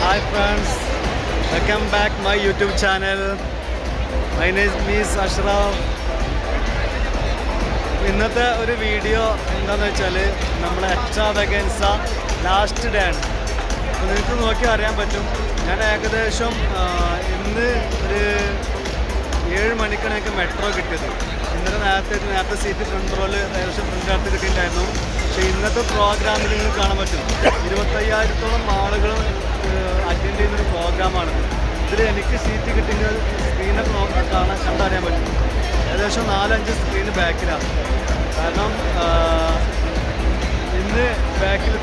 Hi friends, welcome back my YouTube channel. My name is Ashraf. ഇന്നത്തെ ഒരു video എന്താണെന്ന് വെച്ചാൽ നമ്മളെ എക്സ്ട്രാ വെഗൻസ ലാസ്റ്റ് ഡേ ആണ്. അപ്പോൾ നിങ്ങൾക്ക് നോക്കി അറിയാൻ പറ്റും, ഞാൻ ഏകദേശം ഇന്ന് ഒരു 7 മണിക്കാണ് എനിക്ക് മെട്രോ കിട്ടിയത്. ഇന്നലെ നേരത്തെ സീറ്റ് ഫ്രണ്ട് റോയിൽ ഏകദേശം ഫ്രണ്ട് അടുത്ത് കിട്ടിയിട്ടുണ്ടായിരുന്നു. പക്ഷേ ഇന്നത്തെ പ്രോഗ്രാമിൽ നിങ്ങൾക്ക് കാണാൻ പറ്റും 25,000-ഓളം ആളുകൾ അറ്റൻഡ് ചെയ്യുന്നൊരു പ്രോഗ്രാമാണ്. ഇതിൽ എനിക്ക് സീറ്റ് കിട്ടിയ സ്ക്രീനൊക്കെ കണ്ടറിയാൻ പറ്റും. ഏകദേശം 4-5 സ്ക്രീന് ബാക്കിലാണ്. കാരണം ഇന്ന് ബാക്കിൽ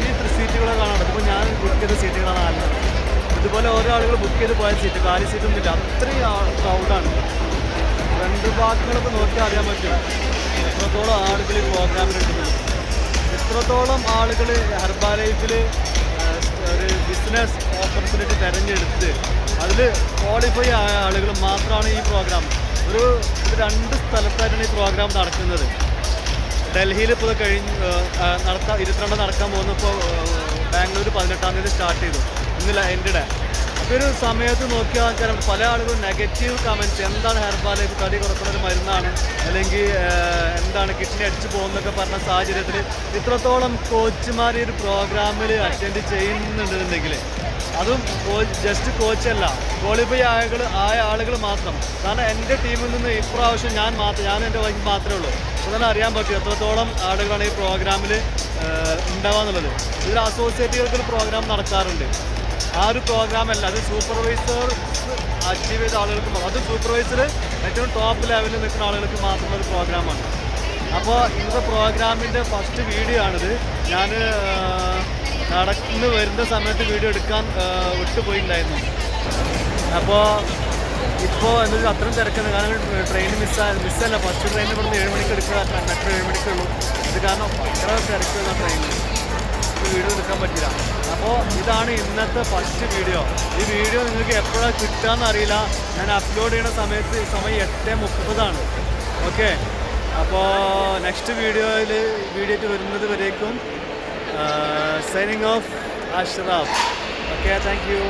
ഈ സീറ്റുകളെ കാണാൻ പറ്റും. ഇപ്പോൾ ഞാൻ ബുക്ക് ചെയ്ത സീറ്റുകളാണ് 4. ഇതുപോലെ ഓരോ ആളുകൾ ബുക്ക് ചെയ്ത് പോയ സീറ്റ്, കാലി സീറ്റൊന്നും ഇല്ല. അത്രയും ക്രൗഡാണ്. ഫ്രണ്ട് ഭാഗങ്ങളൊക്കെ നോക്കിയാൽ അറിയാൻ പറ്റും എത്രത്തോളം ആളുകൾ ഈ പ്രോഗ്രാമിലുണ്ടെന്ന്. എത്രത്തോളം ആളുകൾ ഹെർബാ ലൈഫിൽ ഒരു ബിസിനസ് ഓപ്പർച്യൂണിറ്റി തിരഞ്ഞെടുത്ത് അതിൽ ക്വാളിഫൈ ആയ ആളുകൾ മാത്രമാണ് ഈ പ്രോഗ്രാം. ഒരു 2 സ്ഥലത്തായിട്ടാണ് ഈ പ്രോഗ്രാം നടക്കുന്നത്. ഡൽഹിയിൽ ഇപ്പോൾ 22 നടക്കാൻ പോകുന്നു. ഇപ്പോൾ ബാംഗ്ലൂർ 18-ാം തീയതി സ്റ്റാർട്ട് ചെയ്തു. ഇന്നില്ല എൻ്റെ ഡേ. അപ്പോൾ ഒരു സമയത്ത് നോക്കിയാൽ പല ആളുകളും നെഗറ്റീവ് കമൻറ്റ്സ്, എന്താണ് ഹെർബാ ലൈഫ് തടി കുറക്കുന്നൊരു മരുന്നാണ്, അല്ലെങ്കിൽ എന്താണ് കിഡ്നി അടിച്ചു പോകുന്നൊക്കെ പറഞ്ഞ സാഹചര്യത്തിൽ ഇത്രത്തോളം കോച്ചുമാർ ഈ ഒരു പ്രോഗ്രാമിൽ അറ്റൻഡ് ചെയ്യുന്നുണ്ടെന്നുണ്ടെങ്കിൽ അതും ജസ്റ്റ് കോച്ചല്ല, ക്വാളിഫൈ ആയ ആളുകൾ മാത്രം. കാരണം എൻ്റെ ടീമിൽ നിന്ന് ഇപ്രാവശ്യം ഞാനും എൻ്റെ വൈഫ് മാത്രമേ ഉള്ളൂ. അപ്പോൾ തന്നെ അറിയാൻ പറ്റും എത്രത്തോളം ആളുകളാണ് ഈ പ്രോഗ്രാമിൽ ഉണ്ടാവുക. ഇതിൽ അസോസിയേറ്റുകൾക്കൊരു പ്രോഗ്രാം നടക്കാറുണ്ട്. ആ ഒരു പ്രോഗ്രാമല്ല, അത് സൂപ്പർവൈസർ അച്ചീവ് ചെയ്ത ആളുകൾക്ക്, അത് സൂപ്പർവൈസർ ഏറ്റവും ടോപ്പ് ലെവലിൽ നിൽക്കുന്ന ആളുകൾക്ക് മാത്രമുള്ള ഒരു പ്രോഗ്രാമാണ്. അപ്പോൾ ഇന്നത്തെ പ്രോഗ്രാമിൻ്റെ ഫസ്റ്റ് വീഡിയോ ആണിത്. ഞാൻ നടന്ന് വരുന്ന സമയത്ത് വീഡിയോ എടുക്കാൻ വിട്ടുപോയിട്ടുണ്ടായിരുന്നു. അപ്പോൾ ഇപ്പോൾ എന്താ അത്രയും തിരക്കുന്നത്, കാരണം ട്രെയിൻ മിസ്സല്ല. ഫസ്റ്റ് ട്രെയിൻ ഇവിടുന്ന് 7 മണിക്ക് എടുക്കുക, മെട്രോ 7 മണിക്കുള്ളൂ. ഇത് കാരണം ഭയങ്കര തിരക്കുന്ന ട്രെയിനിൽ വീഡിയോ എടുക്കാൻ പറ്റില്ല. അപ്പോൾ ഇതാണ് ഇന്നത്തെ ഫസ്റ്റ് വീഡിയോ. ഈ വീഡിയോ നിങ്ങൾക്ക് എപ്പോഴാണ് കിട്ടുകയെന്ന് അറിയില്ല. ഞാൻ അപ്ലോഡ് ചെയ്യുന്ന സമയം 8:30. ഓക്കെ, അപ്പോൾ നെക്സ്റ്റ് വീഡിയോയിൽ വരുന്നത് വരേക്കും signing off Ashraf. Okay, thank you.